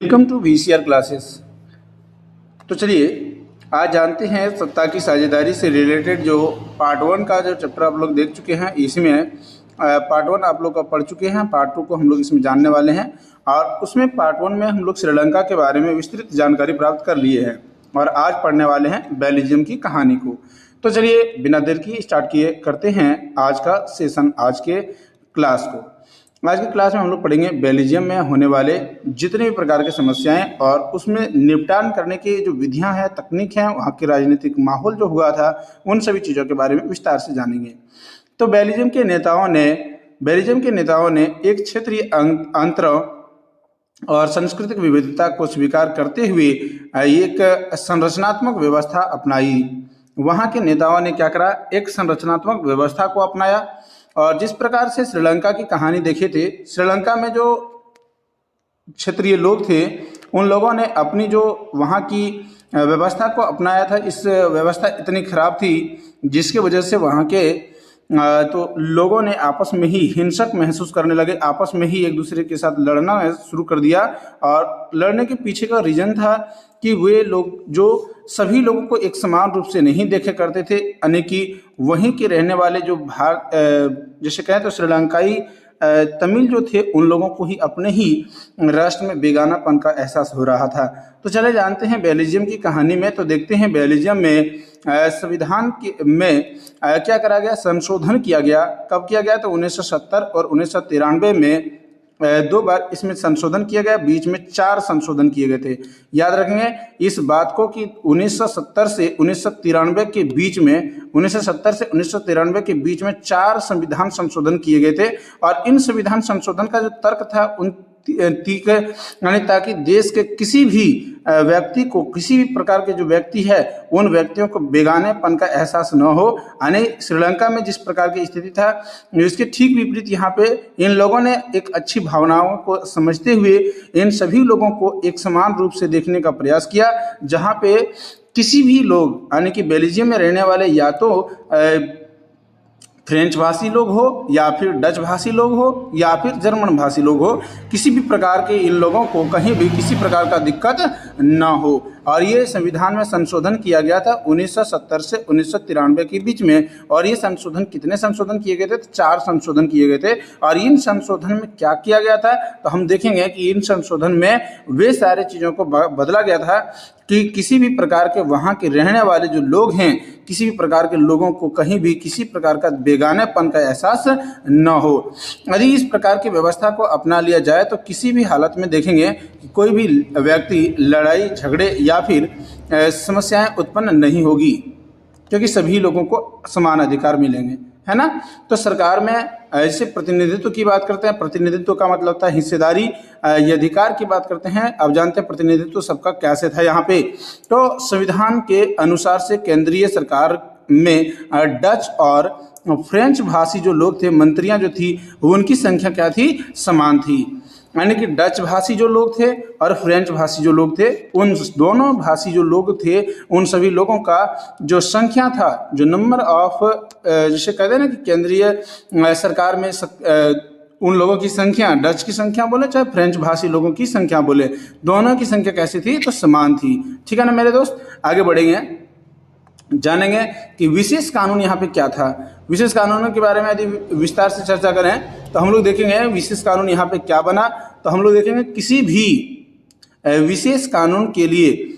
Welcome to VCR classes. तो चलिए आज जानते हैं सत्ता की साझेदारी से रिलेटेड जो पार्ट 1 का जो चैप्टर आप लोग देख चुके हैं, इसमें पार्ट 1 आप लोग का पढ़ चुके हैं। पार्ट 2 को हम लोग इसमें जानने वाले हैं और उसमें पार्ट 1 में हम लोग श्रीलंका के बारे में विस्तृत जानकारी प्राप्त कर लिए हैं और आज पढ़ने वाले हैं बेल्जियम की कहानी को। तो चलिए बिना देर की स्टार्ट किए करते हैं आज का सेशन, आज के क्लास को। आज की क्लास में हम लोग पढ़ेंगे बेल्जियम में होने वाले जितने भी प्रकार की समस्याएं और उसमें निपटान करने की जो विधियां हैं, तकनीक हैं, वहाँ के राजनीतिक माहौल जो हुआ था, उन सभी चीज़ों के बारे में विस्तार से जानेंगे। तो बेल्जियम के नेताओं ने एक क्षेत्रीय अंतर और सांस्कृतिक विविधता को स्वीकार करते हुए एक संरचनात्मक व्यवस्था अपनाई। वहाँ के नेताओं ने क्या करा, एक संरचनात्मक व्यवस्था को अपनाया। और जिस प्रकार से श्रीलंका की कहानी देखे थे, श्रीलंका में जो क्षेत्रीय लोग थे उन लोगों ने अपनी जो वहाँ की व्यवस्था को अपनाया था। इस व्यवस्था इतनी खराब थी जिसके वजह से वहाँ के तो लोगों ने आपस में ही हिंसक महसूस करने लगे, आपस में ही एक दूसरे के साथ लड़ना शुरू कर दिया। और लड़ने के पीछे का रीजन था कि वे लोग जो सभी लोगों को एक समान रूप से नहीं देखे करते थे, यानी कि वहीं के रहने वाले जो जैसे कहें तो श्रीलंकाई तमिल जो थे, उन लोगों को ही अपने ही राष्ट्र में बेगानापन का एहसास हो रहा था। तो चले जानते हैं बेल्जियम की कहानी में। तो देखते हैं बेल्जियम में संविधान में क्या करा गया, संशोधन किया गया। कब किया गया, तो 1970 और 1993 में दो बार इसमें संशोधन किया गया। बीच में 4 संशोधन किए गए थे। याद रखेंगे इस बात को कि 1970 से 1993 के बीच में 4 संविधान संशोधन किए गए थे। और इन संविधान संशोधन का जो तर्क था उन यानी ताकि देश के किसी भी व्यक्ति को, किसी भी प्रकार के जो व्यक्ति है, उन व्यक्तियों को बेगानेपन का एहसास न हो। यानी श्रीलंका में जिस प्रकार की स्थिति था, इसके ठीक विपरीत यहाँ पे इन लोगों ने एक अच्छी भावनाओं को समझते हुए इन सभी लोगों को एक समान रूप से देखने का प्रयास किया। जहाँ पे किसी भी लोग, यानी कि बेल्जियम में रहने वाले या तो फ्रेंच भाषी लोग हो या फिर डच भाषी लोग हो या फिर जर्मन भाषी लोग हो, किसी भी प्रकार के इन लोगों को कहीं भी किसी प्रकार का दिक्कत ना हो। और ये संविधान में संशोधन किया गया था 1970 से 1993 के बीच में। और ये संशोधन कितने संशोधन किए गए थे, तो 4 संशोधन किए गए थे। और इन संशोधन में क्या किया गया था, तो हम देखेंगे कि इन संशोधन में वे सारे चीज़ों को बदला गया था कि किसी भी प्रकार के वहाँ के रहने वाले जो लोग हैं, किसी भी प्रकार के लोगों को कहीं भी किसी प्रकार का बेगानेपन का एहसास न हो। यदि इस प्रकार की व्यवस्था को अपना लिया जाए तो किसी भी हालत में देखेंगे कि कोई भी व्यक्ति लड़ाई झगड़े या फिर समस्याएं उत्पन्न नहीं होगी, क्योंकि सभी लोगों को समान अधिकार मिलेंगे, है ना। तो सरकार में ऐसे प्रतिनिधित्व की बात करते हैं। प्रतिनिधित्व का मतलब होता है हिस्सेदारी, ये अधिकार की बात करते हैं। अब जानते हैं प्रतिनिधित्व सबका कैसे था यहाँ पे। तो संविधान के अनुसार से केंद्रीय सरकार में डच और फ्रेंच भाषी जो लोग थे, मंत्रियां जो थी, उनकी संख्या क्या थी, समान थी। यानी कि डच भाषी जो लोग थे और फ्रेंच भाषी जो लोग थे, उन दोनों भाषी जो लोग थे, उन सभी लोगों का जो संख्या था, जो नंबर ऑफ जिसे कहते हैं ना कि केंद्रीय सरकार में उन लोगों की संख्या, डच की संख्या बोले चाहे फ्रेंच भाषी लोगों की संख्या बोले, दोनों की संख्या कैसी थी, तो समान थी। ठीक है ना मेरे दोस्त। आगे बढ़ेंगे, जानेंगे कि विशेष कानून यहाँ पे क्या था। विशेष कानूनों के बारे में यदि विस्तार से चर्चा करें तो हम लोग देखेंगे विशेष कानून यहाँ पे क्या बना। तो हम लोग देखेंगे किसी भी विशेष कानून के लिए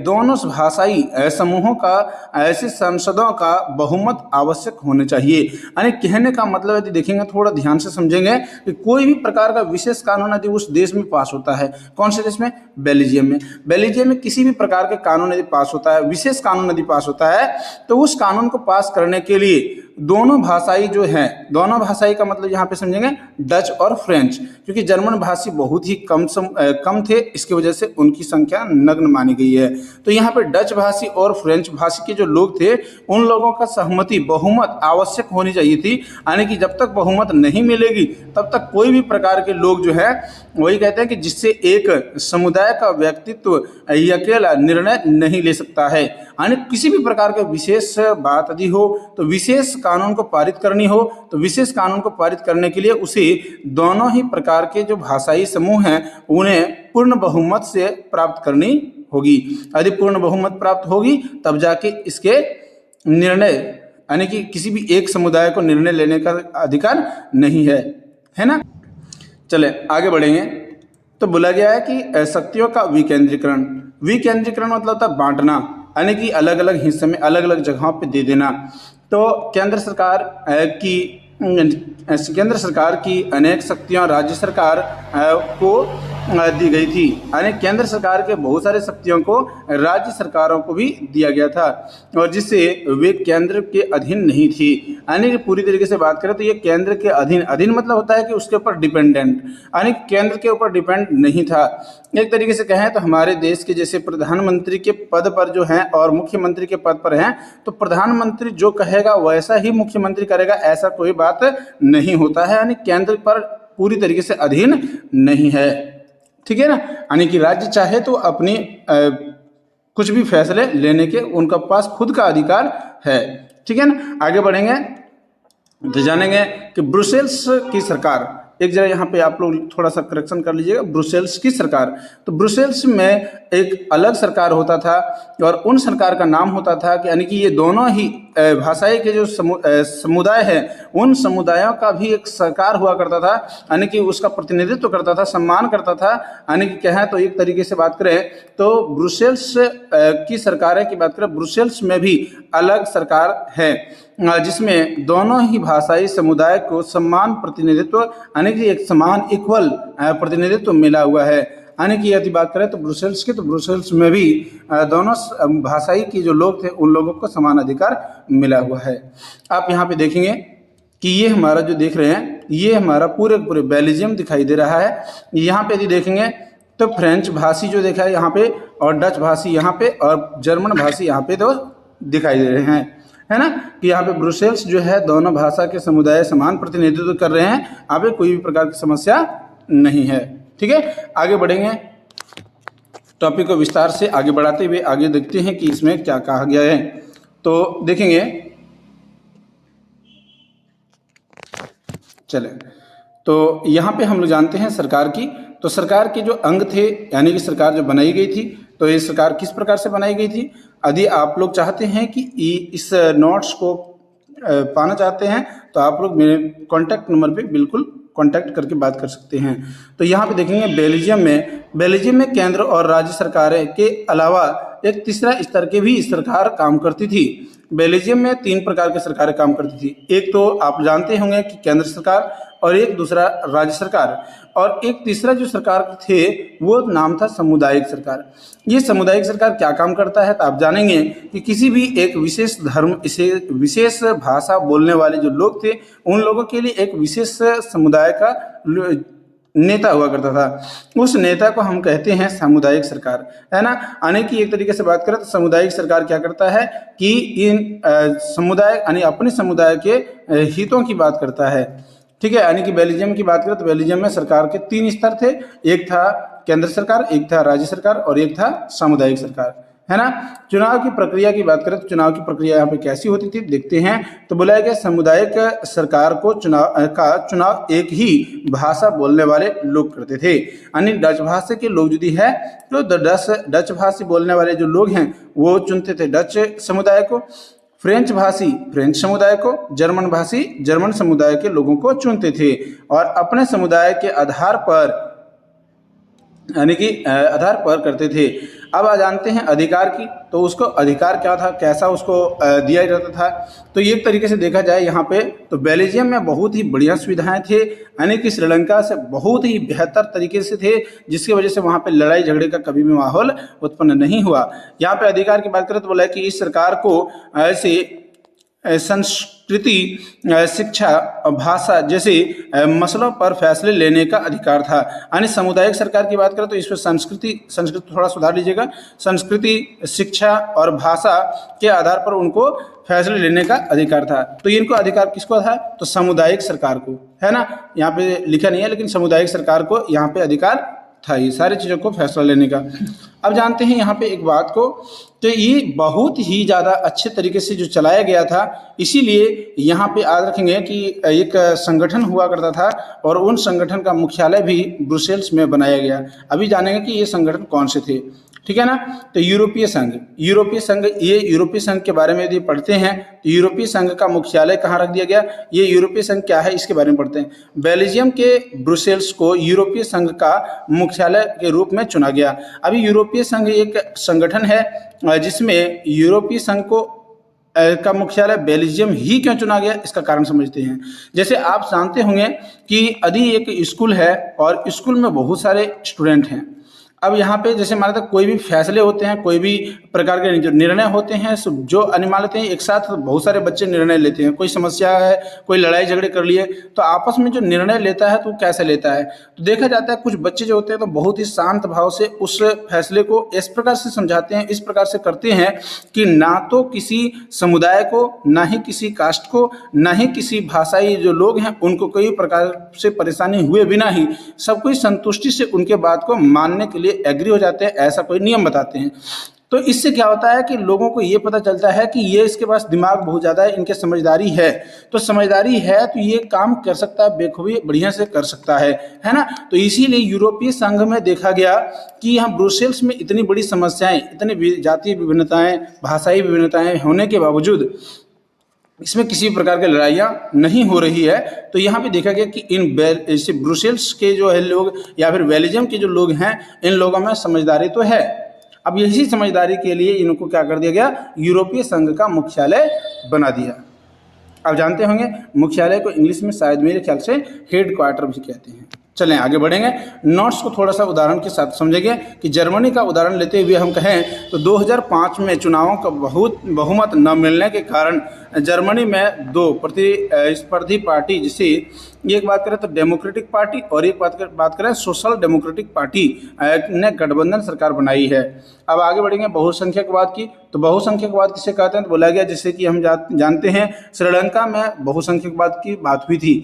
दोनों भाषाई समूहों का, ऐसे सांसदों का बहुमत आवश्यक होने चाहिए। यानी कहने का मतलब यदि देखेंगे, थोड़ा ध्यान से समझेंगे कि कोई भी प्रकार का विशेष कानून यदि उस देश में पास होता है, कौन से देश में, बेल्जियम में। बेल्जियम में किसी भी प्रकार के कानून यदि पास होता है, विशेष कानून यदि पास होता है, तो उस कानून को पास करने के लिए दोनों भाषाई जो हैं, दोनों भाषाई का मतलब यहाँ पे समझेंगे डच और फ्रेंच, क्योंकि जर्मन भाषी बहुत ही कम थे, इसकी वजह से उनकी संख्या नगण्य मानी गई है। तो यहाँ पे डच भाषी और फ्रेंच भाषी के जो लोग थे, उन लोगों का सहमति, बहुमत आवश्यक होनी चाहिए थी। यानी कि जब तक बहुमत नहीं मिलेगी तब तक कोई भी प्रकार के लोग जो है, वही कहते हैं कि जिससे एक समुदाय का व्यक्तित्व अकेला निर्णय नहीं ले सकता है। यानी किसी भी प्रकार के विशेष बात यदि हो तो विशेष कानून को पारित करनी हो तो विशेष कानून को पारित करने के लिए उसे दोनों ही प्रकार के जो भाषाई समूह हैं उन्हें पूर्ण बहुमत से प्राप्त करनी होगी। यदि पूर्ण बहुमत प्राप्त होगी तब जाके इसके निर्णय, यानी कि किसी भी एक समुदाय को निर्णय लेने का अधिकार नहीं है ना। चले आगे बढ़ेंगे। तो बोला गया है कि शक्तियों का विकेंद्रीकरण। विकेंद्रीकरण मतलब होता है बांटना, यानी कि अलग अलग हिस्से में अलग अलग जगहों पे दे देना। तो केंद्र सरकार की अनेक शक्तियां राज्य सरकार को दी गई थी, यानी केंद्र सरकार के बहुत सारे शक्तियों को राज्य सरकारों को भी दिया गया था और जिससे वे केंद्र के अधीन नहीं थी। यानी कि पूरी तरीके से बात करें तो ये केंद्र के अधीन मतलब होता है कि उसके ऊपर डिपेंडेंट, यानी केंद्र के ऊपर डिपेंड नहीं था। एक तरीके से कहें तो हमारे देश के जैसे प्रधानमंत्री के पद पर जो हैं और मुख्यमंत्री के पद पर हैं, तो प्रधानमंत्री जो कहेगा वैसा ही मुख्यमंत्री करेगा, ऐसा कोई बात नहीं होता है। यानी केंद्र पर पूरी तरीके से अधीन नहीं है, ठीक है ना। यानी कि राज्य चाहे तो अपनी कुछ भी फैसले लेने के उनका पास खुद का अधिकार है, ठीक है ना। आगे बढ़ेंगे तो जानेंगे कि ब्रुसेल्स की सरकार। एक जगह यहाँ पे आप लोग थोड़ा सा करेक्शन कर लीजिएगा, ब्रुसेल्स की सरकार। तो ब्रुसेल्स में एक अलग सरकार होता था और उन सरकार का नाम होता था कि यानी कि ये दोनों ही भाषाई के जो समुदाय है उन समुदायों का भी एक सरकार हुआ करता था, यानी कि उसका प्रतिनिधित्व करता था, सम्मान करता था। यानी कि कहें तो एक तरीके से बात करें तो ब्रुसेल्स की सरकार की बात करें, ब्रुसेल्स में भी अलग सरकार है जिसमें दोनों ही भाषाई समुदाय को समान प्रतिनिधित्व, यानी कि एक समान इक्वल प्रतिनिधित्व मिला हुआ है। यानी कि यदि बात करें तो ब्रुसेल्स की, तो ब्रुसेल्स में भी दोनों भाषाई के जो लोग थे उन लोगों को समान अधिकार मिला हुआ है। आप यहाँ पे देखेंगे कि ये हमारा जो देख रहे हैं ये हमारा पूरे बेल्जियम दिखाई दे रहा है। यहाँ पे यदि देखेंगे तो फ्रेंच भाषी जो देखा है यहाँ पे, और डच भाषी यहाँ पे, और जर्मन भाषी यहाँ पे तो दिखाई दे रहे हैं, है ना। कि यहाँ पे ब्रुसेल्स जो है दोनों भाषा के समुदाय समान प्रतिनिधित्व कर रहे हैं, यहाँ पे कोई भी प्रकार की समस्या नहीं है, ठीक है। आगे बढ़ेंगे, टॉपिक को विस्तार से आगे बढ़ाते हुए आगे देखते हैं कि इसमें क्या कहा गया है। तो देखेंगे, चले तो यहाँ पे हम लोग जानते हैं सरकार की। तो सरकार के जो अंग थे, यानी कि सरकार जो बनाई गई थी, तो ये सरकार किस प्रकार से बनाई गई थी। यदि आप लोग चाहते हैं कि इस नोट्स को पाना चाहते हैं तो आप लोग मेरे कॉन्टैक्ट नंबर पे बिल्कुल कांटेक्ट करके बात कर सकते हैं। तो यहाँ पे देखेंगे बेल्जियम में केंद्र और राज्य सरकारें के अलावा एक तीसरा स्तर के भी सरकार काम करती थी। बेल्जियम में 3 प्रकार की सरकारें काम करती थी। एक तो आप जानते होंगे कि केंद्र सरकार, और एक दूसरा राज्य सरकार, और एक तीसरा जो सरकार थे वो नाम था सामुदायिक सरकार। ये सामुदायिक सरकार क्या काम करता है तो आप जानेंगे कि किसी भी एक विशेष धर्म, इसे विशेष भाषा बोलने वाले जो लोग थे उन लोगों के लिए एक विशेष समुदाय का नेता हुआ करता था। उस नेता को हम कहते हैं सामुदायिक सरकार, है ना। आने की एक तरीके से बात करें तो सामुदायिक सरकार क्या करता है कि इन समुदाय यानी अपने समुदाय के हितों की बात करता है, ठीक है। यानी कि बेल्जियम की बात करें तो बेल्जियम में सरकार के 3 स्तर थे, एक था केंद्र सरकार, एक था राज्य सरकार और एक था सामुदायिक सरकार, है ना। चुनाव की प्रक्रिया की बात करें तो चुनाव की प्रक्रिया यहाँ पे कैसी होती थी देखते हैं। तो बोला गया सामुदायिक सरकार को चुनाव एक ही भाषा बोलने वाले लोग करते थे, यानी डच भाषा के लोग यदि है तो डच भाषी बोलने वाले जो लोग हैं वो चुनते थे डच समुदाय को, फ्रेंच भाषी फ्रेंच समुदाय को, जर्मन भाषी जर्मन समुदाय के लोगों को चुनते थे और अपने समुदाय के आधार पर यानी कि आधार पर करते थे। अब आ जानते हैं अधिकार की। तो उसको अधिकार क्या था, कैसा उसको दिया जाता था। तो एक तरीके से देखा जाए यहाँ पे तो बेल्जियम में बहुत ही बढ़िया सुविधाएं थे, यानी कि श्रीलंका से बहुत ही बेहतर तरीके से थे, जिसकी वजह से वहाँ पे लड़ाई झगड़े का कभी भी माहौल उत्पन्न नहीं हुआ। यहाँ पे अधिकार की बात करें तो बोला है कि इस सरकार को ऐसे संस्कृति, शिक्षा और भाषा जैसे मसलों पर फैसले लेने का अधिकार था। यानी सामुदायिक सरकार की बात करें तो इसमें संस्कृति थोड़ा सुधार लीजिएगा, संस्कृति, शिक्षा और भाषा के आधार पर उनको फैसले लेने का अधिकार था। तो इनको अधिकार किसको था तो सामुदायिक सरकार को, है ना। यहाँ पे लिखा नहीं है लेकिन सामुदायिक सरकार को यहाँ पे अधिकार था, ये सारी चीज़ों को फैसला लेने का। अब जानते हैं यहाँ पे एक बात को, तो ये बहुत ही ज़्यादा अच्छे तरीके से जो चलाया गया था, इसीलिए यहाँ पे याद रखेंगे कि एक संगठन हुआ करता था और उन संगठन का मुख्यालय भी ब्रुसेल्स में बनाया गया। अभी जानेंगे कि ये संगठन कौन से थे, ठीक है ना। तो यूरोपीय संघ, ये यूरोपीय संघ के बारे में यदि पढ़ते हैं तो यूरोपीय संघ का मुख्यालय कहाँ रख दिया गया, ये यूरोपीय संघ क्या है इसके बारे में पढ़ते हैं। बेल्जियम के ब्रुसेल्स को यूरोपीय संघ का मुख्यालय के रूप में चुना गया। अभी यूरोपीय संघ एक संगठन है जिसमें यूरोपीय संघ को का मुख्यालय बेल्जियम ही क्यों चुना गया, इसका कारण समझते हैं। जैसे आप जानते होंगे कि यदि एक स्कूल है और स्कूल में बहुत सारे स्टूडेंट हैं, अब यहाँ पे जैसे मान लो कोई भी फैसले होते हैं, कोई भी प्रकार के जो निर्णय होते हैं, जो मान लेते हैं एक साथ बहुत सारे बच्चे निर्णय लेते हैं। कोई समस्या है, कोई लड़ाई झगड़े कर लिए, तो आपस में जो निर्णय लेता है तो कैसे लेता है, तो देखा जाता है कुछ बच्चे जो होते हैं तो बहुत ही शांत भाव से उस फैसले को इस प्रकार से समझाते हैं, इस प्रकार से करते हैं कि ना तो किसी समुदाय को, ना ही किसी कास्ट को, ना ही किसी भाषाई जो लोग हैं उनको कोई प्रकार से परेशानी हुए बिना ही सब कोई संतुष्टि से उनके बात को मानने के लिए एग्री हो जाते हैं, ऐसा कोई नियम बताते हैं। तो इससे क्या होता है कि लोगों को ये पता चलता है कि ये इसके पास दिमाग बहुत ज़्यादा है, इनके समझदारी है, तो समझदारी है तो ये काम कर सकता है, बेखूबी बढ़िया से कर सकता है ना। तो इसीलिए यूरोपीय संघ में देखा गया कि यहाँ ब्रुसेल्स में इतनी बड़ी समस्याएं, इतनी जातीय विभिन्नताएं, भाषाई विभिन्नताएं होने के बावजूद इसमें किसी प्रकार की लड़ाइयाँ नहीं हो रही है। तो यहाँ पे देखा गया कि इस ब्रुसेल्स के जो है लोग या फिर बेल्जियम के जो लोग हैं, इन लोगों में समझदारी तो है। अब यही समझदारी के लिए इनको क्या कर दिया गया, यूरोपीय संघ का मुख्यालय बना दिया। अब जानते होंगे मुख्यालय को इंग्लिश में शायद मेरे ख्याल से हेड क्वार्टर भी कहते हैं। चलें आगे बढ़ेंगे, नोट्स को थोड़ा सा उदाहरण के साथ समझेंगे कि जर्मनी का उदाहरण लेते हुए हम कहें तो 2005 में चुनावों का बहुमत न मिलने के कारण जर्मनी में दो प्रतिस्पर्धी पार्टी, जिसे एक बात करें तो डेमोक्रेटिक पार्टी और एक बात करें सोशल डेमोक्रेटिक पार्टी ने गठबंधन सरकार बनाई है। अब आगे बढ़ेंगे बहुसंख्यकवाद की, तो बहुसंख्यकवाद किसे कहते हैं तो बोला गया, जैसे कि हम जानते हैं श्रीलंका में बहुसंख्यकवाद की बात हुई थी।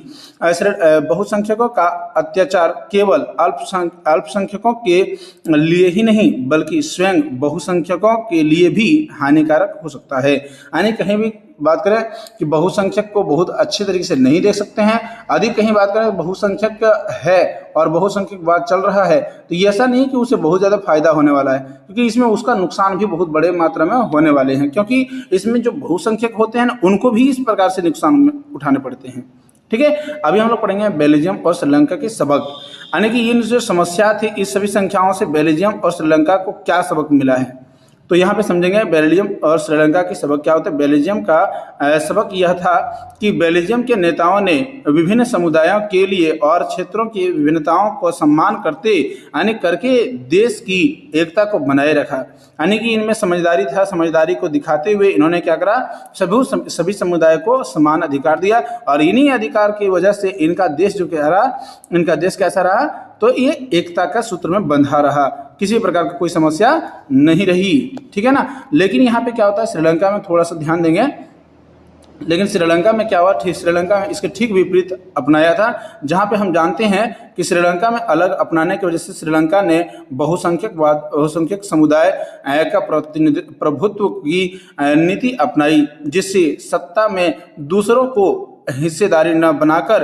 बहुसंख्यकों का अत्याचार केवल अल्पसंख्यकों के लिए ही नहीं बल्कि स्वयं बहुसंख्यकों के लिए भी हानिकारक हो सकता है। यानी कहीं भी बात करें कि बहुसंख्यक को बहुत अच्छे तरीके से नहीं देख सकते हैं, अधिक कहीं बात करें बहुसंख्यक है और बहुसंख्यकवाद चल रहा है, तो ये ऐसा नहीं कि उसे बहुत ज़्यादा फायदा होने वाला है, क्योंकि इसमें उसका नुकसान भी बहुत बड़े मात्रा में होने वाले हैं, क्योंकि इसमें जो बहुसंख्यक होते हैं ना उनको भी इस प्रकार से नुकसान उठाने पड़ते हैं। ठीक है, अभी हम लोग पढ़ेंगे बेल्जियम और श्रीलंका के सबक, यानी कि ये जो समस्या थी इस सभी संख्याओं से बेल्जियम और श्रीलंका को क्या सबक मिला है। तो यहाँ पे समझेंगे बेल्जियम और श्रीलंका की सबक क्या होता है। बेल्जियम का सबक यह था कि बेल्जियम के नेताओं ने विभिन्न समुदायों के लिए और क्षेत्रों की विभिन्नताओं को सम्मान करके देश की एकता को बनाए रखा। यानी कि इनमें समझदारी था, समझदारी को दिखाते हुए इन्होंने क्या करा, सभी समुदाय को समान अधिकार दिया और इन्हीं अधिकार की वजह से इनका देश इनका देश कैसा रहा, तो ये एकता का सूत्र में बंधा रहा, किसी प्रकार का कोई समस्या नहीं रही। ठीक है ना। लेकिन यहाँ पे क्या होता है, श्रीलंका में थोड़ा सा ध्यान देंगे, लेकिन श्रीलंका में क्या हुआ, श्रीलंका में इसके ठीक विपरीत अपनाया था, जहाँ पे हम जानते हैं कि श्रीलंका में अलग अपनाने की वजह से श्रीलंका ने बहुसंख्यक समुदाय का प्रभुत्व की नीति अपनाई, जिससे सत्ता में दूसरों को हिस्सेदारी न बनाकर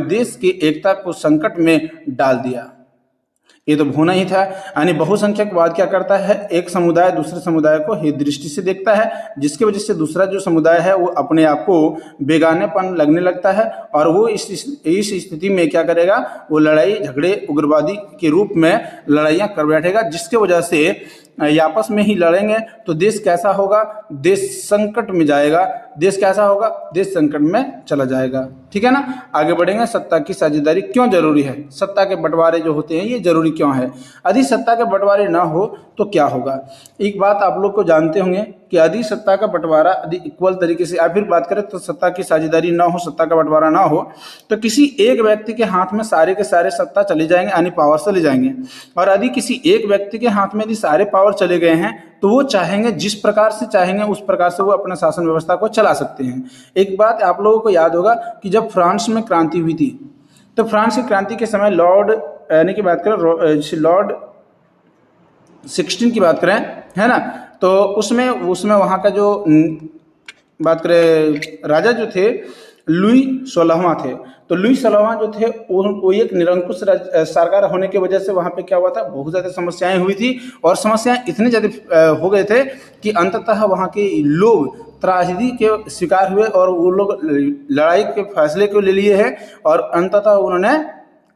देश की एकता को संकट में डाल दिया। ये तो होना ही था। यानी बहुसंख्यकवाद क्या करता है, एक समुदाय दूसरे समुदाय को हित दृष्टि से देखता है, जिसकी वजह से दूसरा जो समुदाय है वो अपने आप को बेगानेपन लगने लगता है और वो इस स्थिति में क्या करेगा, वो लड़ाई झगड़े उग्रवादी के रूप में लड़ाइयाँ कर बैठेगा, जिसके वजह से आपस में ही लड़ेंगे तो देश कैसा होगा, देश संकट में जाएगा। देश कैसा होगा, देश संकट में चला जाएगा। ठीक है ना। आगे बढ़ेंगे, सत्ता की साझेदारी क्यों जरूरी है, सत्ता के बंटवारे जो होते हैं ये जरूरी क्यों है। यदि सत्ता के बंटवारे ना हो तो क्या होगा। एक बात आप लोग को जानते होंगे कि यदि सत्ता का बंटवारा यदि इक्वल तरीके से, या फिर बात करें तो सत्ता की साझेदारी ना हो, सत्ता का बंटवारा ना हो, तो किसी एक व्यक्ति के हाथ में सारे के सारे सत्ता चले जाएंगे, यानी पावर चले जाएंगे। और यदि किसी एक व्यक्ति के हाथ में यदि सारे पावर चले गए हैं तो वो चाहेंगे, जिस प्रकार से चाहेंगे उस प्रकार से वो अपना शासन व्यवस्था को चला सकते हैं। एक बात आप लोगों को याद होगा कि जब फ्रांस में क्रांति हुई थी, तो फ्रांस की क्रांति के समय लॉर्ड यानी कि बात करें लॉर्ड 16 की बात करें, है ना, तो उसमें वहाँ का जो बात करें राजा जो थे लुई 16वां थे। तो लुई 16वां जो थे वो एक निरंकुश सरकार होने की वजह से वहाँ पे क्या हुआ था, बहुत ज़्यादा समस्याएं हुई थी और समस्याएं इतने ज़्यादा हो गए थे कि अंततः वहाँ के लोग त्रासदी के शिकार हुए और वो लोग लड़ाई के फैसले को ले लिए हैं और अंततः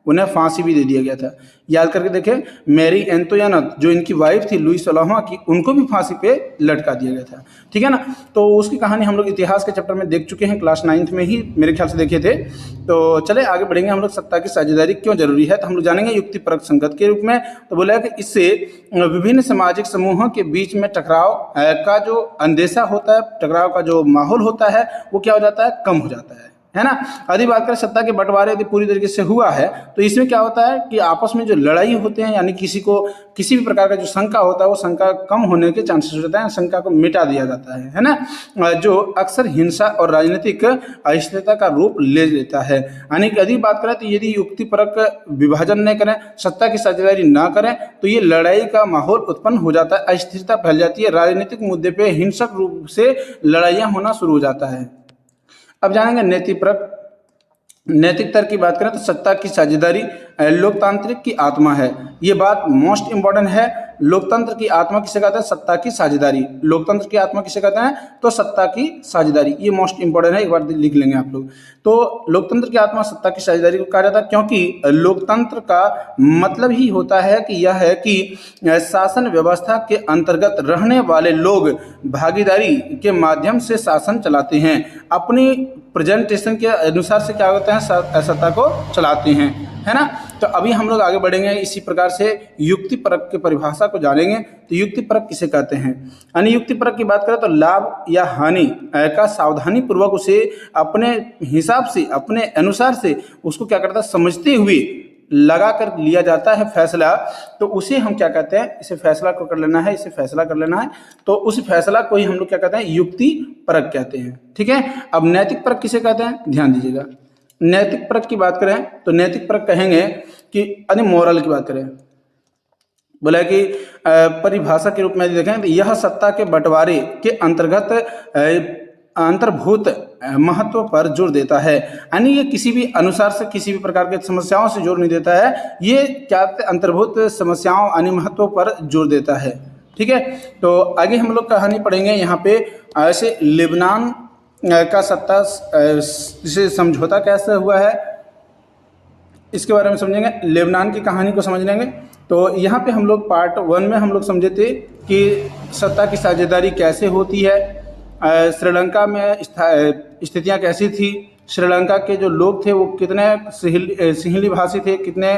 उन्हें फांसी भी दे दिया गया था। याद करके देखें, मैरी एंतोयाना जो इनकी वाइफ थी लुई 16वां की, उनको भी फांसी पे लटका दिया गया था। ठीक है ना, तो उसकी कहानी हम लोग इतिहास के चैप्टर में देख चुके हैं, क्लास 9th में ही मेरे ख्याल से देखे थे। तो चले आगे बढ़ेंगे हम लोग, सत्ता की साझेदारी क्यों जरूरी है, तो हम लोग जानेंगे युक्तिपरक संगत के रूप में। तो बोला कि इससे विभिन्न सामाजिक समूहों के बीच में टकराव का जो अंदेशा होता है, टकराव का जो माहौल होता है, वो क्या हो जाता है, कम हो जाता है ना। यदि बात करें सत्ता के बंटवारे यदि पूरी तरीके से हुआ है तो इसमें क्या होता है कि आपस में जो लड़ाई होते हैं, यानी किसी भी प्रकार का जो शंका होता है वो शंका कम होने के चांसेस होते हैं, शंका को मिटा दिया जाता है ना, जो अक्सर हिंसा और राजनीतिक अस्थिरता का रूप ले लेता है। यानी कि यदि बात करें तो यदि युक्तिपरक विभाजन न करें, सत्ता की साझेदारी ना करें तो ये लड़ाई का माहौल उत्पन्न हो जाता है, अस्थिरता फैल जाती है, राजनीतिक मुद्दे पे हिंसक रूप से लड़ाइयाँ होना शुरू हो जाता है। अब जानेंगे नैतिक तर्क की बात करें तो सत्ता की साझेदारी लोकतांत्रिक की आत्मा है। ये बात मोस्ट इंपॉर्टेंट है। लोकतंत्र की आत्मा किसे कहते हैं, सत्ता की साझेदारी। लोकतंत्र की आत्मा किसे कहते हैं, तो सत्ता की साझेदारी। ये मोस्ट इंपॉर्टेंट है, एक बार लिख लेंगे आप लोग। तो लोकतंत्र की आत्मा सत्ता की साझेदारी को कहा जाता है क्योंकि लोकतंत्र का मतलब ही होता है कि यह है कि शासन व्यवस्था के अंतर्गत रहने वाले लोग भागीदारी के माध्यम से शासन चलाते हैं, अपनी प्रेजेंटेशन के अनुसार से क्या होते हैं, सत्ता को चलाते हैं, है ना। तो अभी हम लोग आगे बढ़ेंगे, इसी प्रकार से युक्तिपरक की परिभाषा को जानेंगे। तो युक्तिपरक किसे कहते हैं, यानी युक्तिपरक की बात करें तो लाभ या हानि का सावधानी पूर्वक उसे अपने हिसाब से, अपने अनुसार से उसको क्या करता है, समझते हुए लगा कर लिया जाता है फैसला। तो उसे हम क्या कहते हैं, इसे फैसला को कर लेना है, इसे फैसला कर लेना है, तो उस फैसला को ही हम लोग क्या कहते हैं, युक्ति परक कहते हैं। ठीक है, अब नैतिक परक किसे कहते हैं, ध्यान दीजिएगा। नैतिक परक की बात करें तो नैतिक परक कहेंगे कि यानी मोरल की बात करें, बोला कि परिभाषा के रूप में देखें तो यह सत्ता के बंटवारे के अंतर्गत अंतर्भूत महत्व पर जोर देता है। यानी ये किसी भी अनुसार से, किसी भी प्रकार के समस्याओं से जोर नहीं देता है, ये क्या अंतर्भूत समस्याओं यानी महत्व पर जोर देता है। ठीक है, तो आगे हम लोग कहानी पढ़ेंगे। यहाँ पे ऐसे लेबनान का सत्ता से समझौता कैसे हुआ है इसके बारे में समझेंगे, लेबनान की कहानी को समझ लेंगे। तो यहाँ पे हम लोग पार्ट 1 में हम लोग समझे थे कि सत्ता की साझेदारी कैसे होती है, श्रीलंका में स्थितियाँ कैसी थी, श्रीलंका के जो लोग थे वो कितने सिंहली भाषी थे, कितने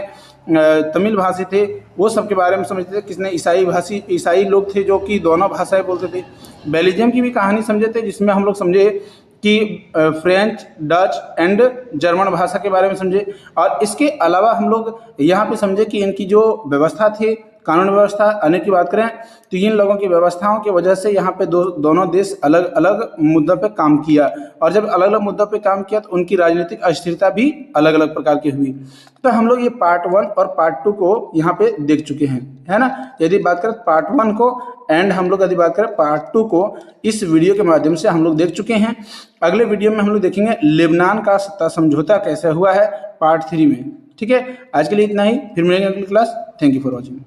तमिल भाषी थे, वो सब के बारे में समझते थे। कितने ईसाई लोग थे जो कि दोनों भाषाएं बोलते थे। बेल्जियम की भी कहानी समझे थे, जिसमें हम लोग समझे कि फ्रेंच, डच एंड जर्मन भाषा के बारे में समझे। और इसके अलावा हम लोग यहाँ पे समझे कि इनकी जो व्यवस्था थी, कानून व्यवस्था आने की बात करें तो इन लोगों की व्यवस्थाओं की वजह से यहाँ पे दोनों देश अलग अलग मुद्दों पे काम किया, और जब अलग अलग मुद्दों पे काम किया तो उनकी राजनीतिक अस्थिरता भी अलग अलग प्रकार की हुई। तो हम लोग ये पार्ट 1 और पार्ट 2 को यहाँ पे देख चुके हैं, है ना। यदि बात करें पार्ट 1 को एंड हम लोग यदि बात करें पार्ट 2 को, इस वीडियो के माध्यम से हम लोग देख चुके हैं। अगले वीडियो में हम लोग देखेंगे लेबनान का सत्ता समझौता कैसे हुआ है, पार्ट 3 में। ठीक है, आज के लिए इतना ही, फिर मिलेंगे अगली class. Thank you for watching.